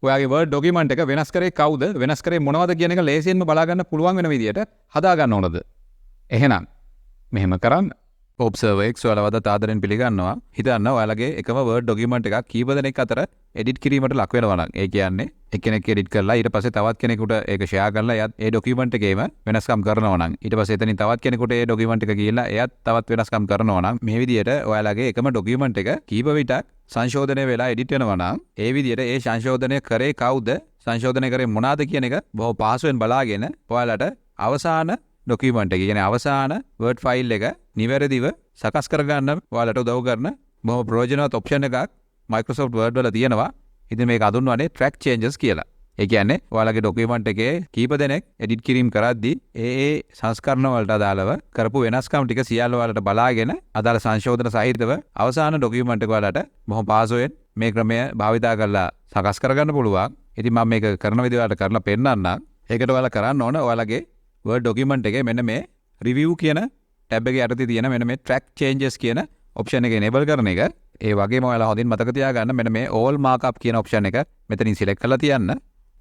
ඔයාගේ Word document එක වෙනස් කරේ කවුද? වෙනස් කරේ මොනවද කියන එක ලේසියෙන්ම බලා ගන්න පුළුවන් වෙන විදියට හදා ගන්න ඕනද? එහෙනම් මෙහෙම කරන්න. ObserverX ඔයාලවද ආදරෙන් පිළිගන්නවා. හිතන්න ඔයාලගේ එකම Word document එකක් කීප දෙනෙක් අතර edit කිරීමට ලක් වෙනවා නම් ඒ කියන්නේ එක්කෙනෙක් edit කරලා ඊට පස්සේ තවත් කෙනෙකුට ඒක share කරලා එයත් ඒ document එකේම වෙනස්කම් කරනවා නම් ඊට පස්සේ එතනින් තවත් කෙනෙකුට ඒ document එක ගිහිල්ලා එයත් තවත් වෙනස්කම් කරනවා නම් මේ විදියට ඔයාලගේ එකම document එක කීප විටක් සංශෝධනය වෙලා edit වෙනවා නම් ඒ විදියට ඒ සංශෝධනය කරේ කවුද? සංශෝධනය කරේ මොනවාද කියන එක බොහොම පහසුවෙන් බලාගෙන ඔයාලට අවසාන document එක කියන්නේ අවසාන Word file එක නිවැරදිව සකස් කරගන්න ඔයාලට උදව් කරන බොහොම ප්‍රයෝජනවත් option එකක් Microsoft Word වල තියෙනවා. ඉතින් මේක හඳුන්වන්නේ track changes කියලා. ඒ කියන්නේ ඔයාලගේ document එකේ කීප දෙනෙක් edit කිරීම කරද්දී ඒ සංස්කරණ වලට අදාළව කරපු වෙනස්කම් ටික සියල්ල ඔයාලට බලාගෙන අදාළ සංශෝධන සහිතව අවසාන document එක ඔයාලට බොහොම පහසුවෙන් මේ ක්‍රමය භාවිතා කරලා සකස් කරගන්න පුළුවන්. ඉතින් මම මේක කරන විදිහ ඔයාලට කරලා පෙන්නන්නම්. ඒකට ඔයාලා කරන්න ඕන ඔයාලගේ Word document එකේ මෙන්න මේ review කියන tab එකේ යටතේ තියෙන මෙන්න මේ track changes කියන option එක enable කරන එක. ඒ වගේම ඔයාලා හොඳින් මතක තියාගන්න මෙන්න මේ all markup කියන option එක මෙතනින් select කරලා තියන්න.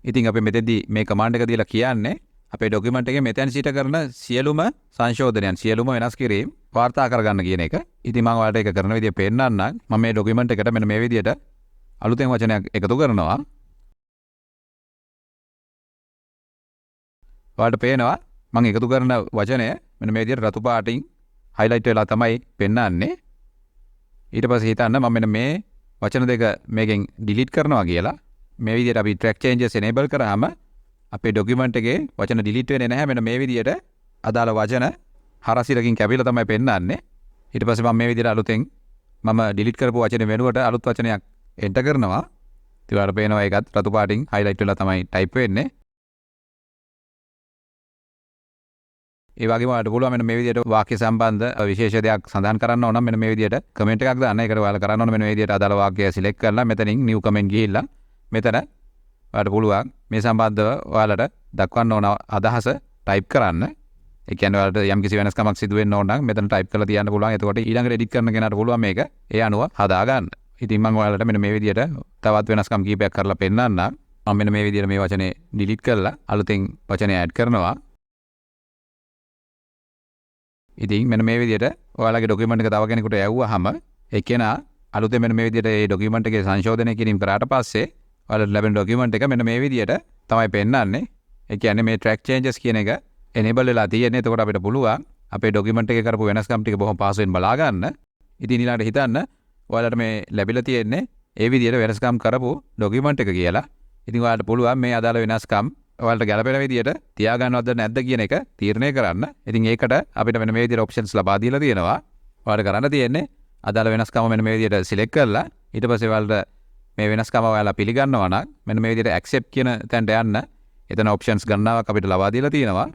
ඉතින් අපි මෙතෙන්දී මේ command එක දීලා කියන්නේ අපේ document එකේ මෙතෙන් සිට කරන සියලුම සංශෝධනයන් සියලුම වෙනස් කිරීම වාර්තා කරගන්න කියන එක. ඉතින් මම ඔයාලට ඒක කරන විදිය පෙන්නන්නම්. මම මේ document එකට මෙන්න මේ විදියට අලුතෙන් වචනයක් එකතු කරනවා. ඔයාලට පේනවා මම එකතු කරන වචනය මෙන්න මේ විදියට රතු පාටින් highlight වෙලා තමයි පෙන්නන්නේ. ඊට පස්සේ හිතන්න මම මෙන්න මේ වචන දෙක මේකෙන් delete කරනවා කියලා. මේ විදියට අපි track changes enable කරාම අපේ document එකේ වචන delete වෙන්නේ නැහැ. මෙන්න මේ විදියට අදාළ වචන හරසිරකින් කැපිලා තමයි පෙන්නන්නේ. ඊට පස්සේ මම මේ විදියට අලුතෙන් මම delete කරපු වචනේ වෙනුවට අලුත් වචනයක් enter කරනවා. ඉතින් ඔයාලට පේනවා ඒකත් රතු පාටින් highlight වෙලා තමයි type වෙන්නේ. ඒ වගේම ඔයාලට පුළුවන් මෙන්න මේ විදියට වාක්‍ය සම්බන්ධ විශේෂ දෙයක් සඳහන් කරන්න ඕන නම් මෙන්න මේ විදියට කමෙන්ට් එකක් දාන්න. ඒකට ඔයාලා කරන්න ඕන මෙන්න මේ විදියට අදාළ වාක්‍යය සිලෙක්ට් කරලා මෙතනින් new comment ගිහිල්ලා මෙතන ඔයාලට පුළුවන් මේ සම්බන්ධව ඔයාලට දක්වන්න ඕන අදහස type කරන්න. ඒ කියන්නේ ඔයාලට යම් කිසි වෙනස්කමක් සිදු වෙන්න ඕන නම් මෙතන type කරලා තියන්න පුළුවන්. එතකොට ඊළඟට edit කරන කෙනාට පුළුවන් මේක ඒ අනුව හදා ගන්න. ඉතින් මම ඔයාලට මෙන්න මේ විදියට තවත් වෙනස්කම් කීපයක් කරලා පෙන්නන්නම්. මම මෙන්න මේ විදියට මේ වචනේ delete කරලා අලුතෙන් වචනය add කරනවා. ඉතින් මෙන්න මේ විදියට ඔයාලගේ document එක තව කෙනෙකුට යවුවාම ඒ කෙනා අලුතෙන් මෙන්න මේ විදියට ඒ document එකේ සංශෝධනය කිරීම කරාට පස්සේ ඔයාලට ලැබෙන document එක මෙන්න මේ විදියට තමයි පෙන්නන්නේ. ඒ කියන්නේ මේ track changes කියන එක enable වෙලා තියෙන්නේ. එතකොට අපිට පුළුවන් අපේ document එකේ කරපු වෙනස්කම් ටික බොහොම පහසුවෙන් බලා ගන්න. ඉතින් ඊළඟට හිතන්න ඔයාලට මේ ලැබිලා තියෙන්නේ ඒ විදියට වෙනස්කම් කරපු document එක කියලා. ඉතින් ඔයාලට පුළුවන් මේ අදාළ වෙනස්කම් ඔයාලට ගැලපෙන විදියට තියාගන්නවද නැද්ද කියන එක තීරණය කරන්න. ඉතින් ඒකට අපිට මෙන්න මේ විදියට options ලබා දීලා තියෙනවා. ඔයාලට කරන්න තියෙන්නේ අදාළ වෙනස්කම මෙන්න මේ විදියට select කරලා ඊට පස්සේ ඔයාලට මේ වෙනස්කම ඔයාලා පිළිගන්නවා නම් මෙන්න මේ විදියට accept කියන තැනට යන්න. එතන options ගණනාවක් අපිට ලබා දීලා තියෙනවා.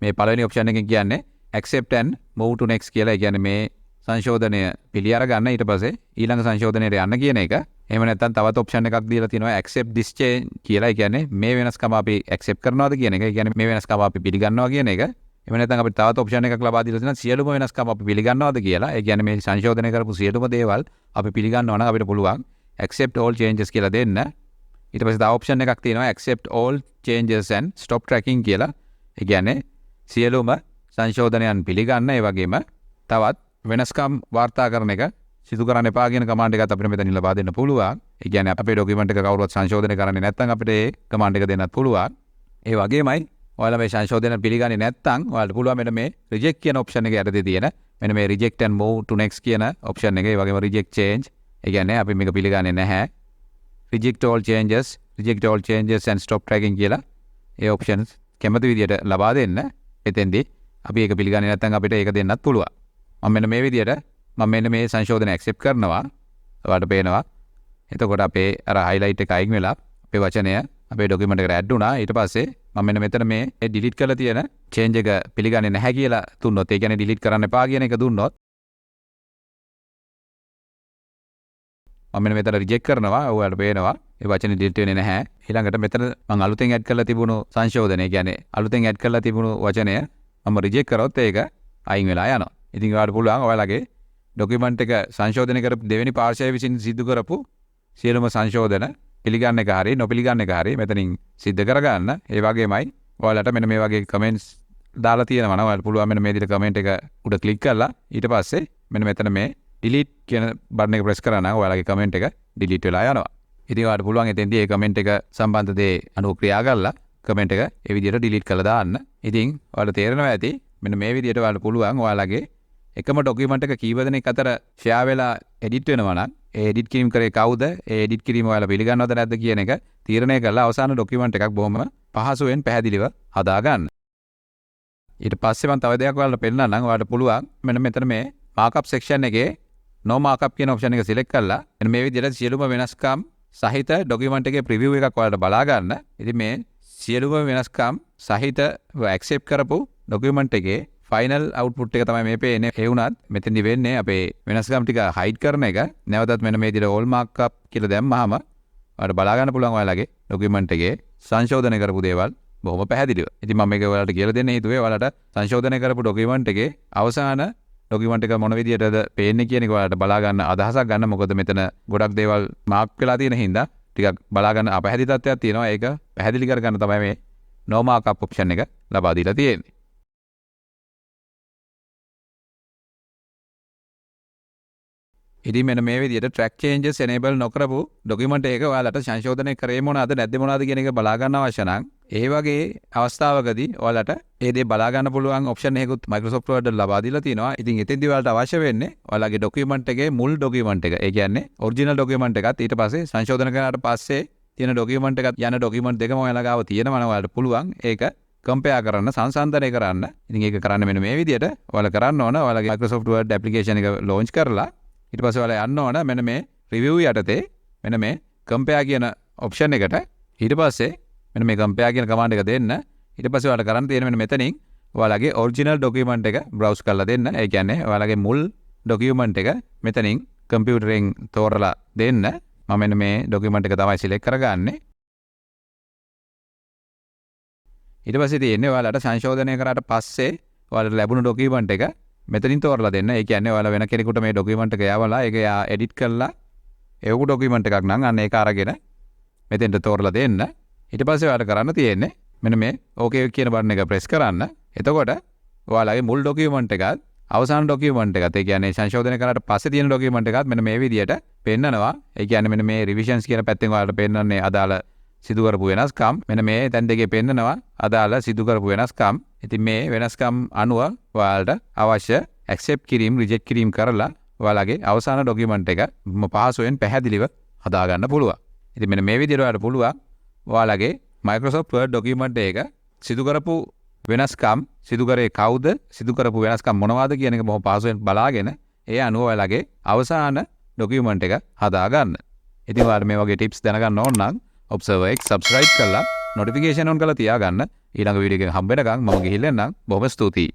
මේ පළවෙනි option එකෙන් කියන්නේ accept and move to next කියලා. ඒ කියන්නේ මේ සංශෝධනය පිළි අරගන්න ඊට පස්සේ ඊළඟ සංශෝධනයට යන්න කියන එක. එහෙම නැත්නම් තවත් option එකක් දීලා තියෙනවා accept this change කියලා. ඒ කියන්නේ මේ වෙනස්කම අපි accept කරනවාද කියන එක. ඒ කියන්නේ මේ වෙනස්කම අපි පිළිගන්නවා කියන එක. එහෙම නැත්නම් අපිට තවත් option එකක් ලබා දීලා තියෙනවා සියලුම වෙනස්කම් අපි පිළිගන්නවාද කියලා. ඒ කියන්නේ මේ සංශෝධනය කරපු සියලුම දේවල් අපි පිළිගන්නවා නම් අපිට පුළුවන් accept all changes කියලා දෙන්න. ඊට පස්සේ තව option එකක් තියෙනවා accept all changes and stop tracking කියලා. ඒ කියන්නේ සියලුම සංශෝධනයන් පිළිගන්න. ඒ වගේම තවත් වෙනස්කම් වාර්තා කරන එක සිදු කරන්න එපා කියන command එකත් අපිට මෙතනින් ලබා දෙන්න පුළුවන්. ඒ කියන්නේ අපේ document එක කවුරුවත් සංශෝධනය කරන්නේ නැත්නම් අපිට ඒ command එක දෙන්නත් පුළුවන්. ඒ වගේමයි ඔයාලා මේ සංශෝධනය පිළිගන්නේ නැත්නම් ඔයාලට පුළුවන් මෙන්න මේ reject කියන option එක යටතේ තියෙන මෙන්න මේ reject and move to next කියන option එක. ඒ වගේම reject change. ඒ කියන්නේ අපි මේක පිළිගන්නේ නැහැ. reject all changes and stop tracking කියලා ඒ options කැමති විදියට ලබා දෙන්න. එතෙන්දී අපි ඒක පිළිගන්නේ නැත්නම් අපිට ඒක දෙන්නත් පුළුවන්. මම මෙන්න මේ විදියට මම මෙන්න මේ සංශෝධනය accept කරනවා. ඔයාලට පේනවා. එතකොට අපේ අර highlight එක අයින් වෙලා අපේ වචනය අපේ document එකට add වුණා. ඊට පස්සේ මම මෙන්න මෙතන මේ delete කරලා තියෙන change එක පිළිගන්නේ නැහැ කියලා දුන්නොත්, ඒ කියන්නේ delete කරන්න එපා කියන එක දුන්නොත් මම මෙන්න මෙතන reject කරනවා. ඔයාලට පේනවා ඒ වචනේ delete වෙන්නේ නැහැ. ඊළඟට මෙතන මම අලුතෙන් add කරලා තිබුණු සංශෝධනය, ඒ කියන්නේ අලුතෙන් add කරලා තිබුණු වචනය මම reject කරොත් ඒක අයින් වෙලා යනවා. ඉතින් ඔයාලට පුළුවන් ඔයාලගේ document එක සංශෝධනය කරපු දෙවෙනි පාර්ශ්වය විසින් සිදු කරපු සියලුම සංශෝධන පිළිගන්න එක හරි නොපිළිගන්න එක හරි මෙතනින් සිද්ධ කරගන්න. ඒ වගේමයි ඔයාලට මෙන්න මේ වගේ කමෙන්ට්ස් දාලා තියෙනවා නම් ඔයාලට පුළුවන් මෙන්න මේ විදිහට කමෙන්ට් එක උඩ ක්ලික් කරලා ඊට පස්සේ මෙන්න මෙතන මේ delete කියන බටන් එක ප්‍රෙස් කරා නම් ඔයාලගේ කමෙන්ට් එක delete වෙලා යනවා. ඉතින් ඔයාලට පුළුවන් එතෙන්දී මේ කමෙන්ට් එක සම්බන්ධ දේ අනුව ක්‍රියා කරලා කමෙන්ට් එක ඒ විදිහට delete කරලා දාන්න. ඉතින් ඔයාලට තේරෙනවා ඇති මෙන්න මේ විදිහට ඔයාලට පුළුවන් ඔයාලගේ එකම ડોකියුමන්ට් එක කීප දෙනෙක් අතර ෂෙයා වෙලා එඩිට් වෙනවා නම් ඒ එඩිට් කිරීම කරේ කවුද? ඒ එඩිට් කිරීම ඔයාලා පිළිගන්නවද නැද්ද කියන එක තීරණය කරලා අවසාන ડોකියුමන්ට් එකක් බොහොම පහසුවෙන් පැහැදිලිව හදා ගන්න. ඊට පස්සේ මම තව දෙයක් ඔයාලට පෙන්නන්නම්. ඔයාලට පුළුවන් මෙන්න මෙතන මේ මාකප් සෙක්ෂන් එකේ no markup කියන ඔප්ෂන් එක සිලෙක්ට් කරලා මෙන්න මේ විදිහට සියලුම වෙනස්කම් සහිත ડોකියුමන්ට් එකේ ප්‍රිවිව් එකක් ඔයාලට බලා ගන්න. ඉතින් මේ සියලුම වෙනස්කම් සහිත ඇක්සෙප්ට් කරපු ડોකියුමන්ට් එකේ ෆයිනල් අවුට්පුට් එක තමයි මේ පේන්නේ. ඒ වුණත් මෙතෙන්දි වෙන්නේ අපේ වෙනස්කම් ටික හයිඩ් කරන එක. නැවතත් මෙන්න මේ විදිහට all markup කියලා දැම්මහම ඔයාලට බලා ගන්න පුළුවන් ඔයාලගේ ડોකියුමන්ට් එකේ සංශෝධනය කරපු දේවල් බොහොම පැහැදිලිව. ඉතින් මම මේක ඔයාලට කියලා දෙන්න හේතුවේ ඔයාලට සංශෝධනය කරපු ડોකියුමන්ට් එකේ අවසාන ડોකියුමන්ට් එක මොන විදිහටද පේන්නේ කියන එක ඔයාලට බලා ගන්න අදහසක් ගන්න. මොකද මෙතන ගොඩක් දේවල් මාක් වෙලා තියෙන හින්දා ටිකක් බලා ගන්න අපැහැදිලි තත්ත්වයක් තියෙනවා. ඒක පැහැදිලි කරගන්න තමයි මේ no markup option එක ලබා දීලා තියෙන්නේ. ඉතින් මෙන්න මේ විදිහට track changes enable නොකරපු ડોකියුමන්ට් එක ඔයාලට සංශෝධනය කරේ මොනවාද නැද්ද මොනවාද කියන එක බලා ගන්න අවශ්‍ය නම් ඒ වගේ අවස්ථාවකදී ඔයාලට ඒ දේ බලා ගන්න පුළුවන් ඔප්ෂන් එකකුත් Microsoft Word වල ලබා දීලා තියෙනවා. ඉතින් එතෙන්දී ඔයාලට අවශ්‍ය වෙන්නේ ඔයාලගේ ડોකියුමන්ට් එකේ මුල් ડોකියුමන්ට් එක. ඒ කියන්නේ ඔරිජිනල් ડોකියුමන්ට් එකත් ඊට පස්සේ සංශෝධන කරනාට පස්සේ තියෙන ડોකියුමන්ට් එකත් යන ડોකියුමන්ට් දෙකම ඔයාලා ගාව තියෙනවා නම් ඔයාලට පුළුවන් ඒක කම්පෙයාර් කරන්න සංසන්දනය කරන්න. ඉතින් ඒක කරන්න මෙන්න මේ විදිහට ඔයාලා කරන්න ඕන ඔයාලගේ Microsoft Word application එක launch කරලා ඊට පස්සේ ඔයාලා යන්න ඕන මෙන්න මේ review යටතේ මෙන්න මේ compare කියන option එකට. ඊට පස්සේ මෙන්න මේ compare කියන command එක දෙන්න. ඊට පස්සේ ඔයාලට කරන්න තියෙන මෙන්න මෙතනින් ඔයාලගේ original document එක browse කරලා දෙන්න. ඒ කියන්නේ ඔයාලගේ මුල් document එක මෙතනින් කම්පියුටරෙන් තෝරලා දෙන්න. මම මෙන්න මේ document එක තමයි select කරගන්නේ. ඊට පස්සේ තියෙන්නේ ඔයාලට සංශෝධනය කරාට පස්සේ ඔයාලට ලැබුණු document එක මෙතනින් තෝරලා දෙන්න. ඒ කියන්නේ ඔයාලා වෙන කෙනෙකුට මේ ડોකියුමන්ට් එක යවලා ඒක එඩිට් කරලා ඒක ડોකියුමන්ට් එකක් නම් අන්න ඒක අරගෙන මෙතෙන්ට තෝරලා දෙන්න. ඊට පස්සේ ඔයාලට කරන්න තියෙන්නේ මෙන්න මේ ඕකේ කියන බටන් එක ප්‍රෙස් කරන්න. එතකොට ඔයාලගේ මුල් ડોකියුමන්ට් එකත් අවසාන ડોකියුමන්ට් එකත් ඒ කියන්නේ සංශෝධනය කරාට පස්සේ තියෙන ડોකියුමන්ට් එකත් මෙන්න මේ විදියට පෙන්නනවා. ඒ කියන්නේ මෙන්න මේ රිවිෂන්ස් කියන පැත්තෙන් ඔයාලට පෙන්නන්නේ අදාළ සිදු කරපු වෙනස්කම්. මෙන්න මේ තැන් දෙකේ පෙන්නනවා අදාළ සිදු කරපු වෙනස්කම්. ඉතින් මේ වෙනස්කම් අනුව ඔයාලට අවශ්‍ය accept කිරීම reject කිරීම කරලා ඔයාලගේ අවසාන ડોකියුමන්ට් එක පහසුවෙන් පැහැදිලිව හදා ගන්න පුළුවන්. ඉතින් මෙන්න මේ විදිහට ඔයාලට පුළුවන් ඔයාලගේ Microsoft Word ડોකියුමන්ට් එක සිදු කරපු වෙනස්කම් සිදු කරේ කවුද සිදු කරපු වෙනස්කම් මොනවද කියන එක බොහොම පහසුවෙන් බලාගෙන ඒ අනුව ඔයාලගේ අවසාන ડોකියුමන්ට් එක හදා ගන්න. ඉතින් ඔයාලට මේ වගේ tips දැනගන්න ඕන නම් ObserverX subscribe කරලා notification on කරලා තියාගන්න. ඊළඟ වීඩියෝ එකෙන් හම්බ වෙනකන් මම ගිහිල්ලා එන්නම්. බොහොම ස්තුතියි.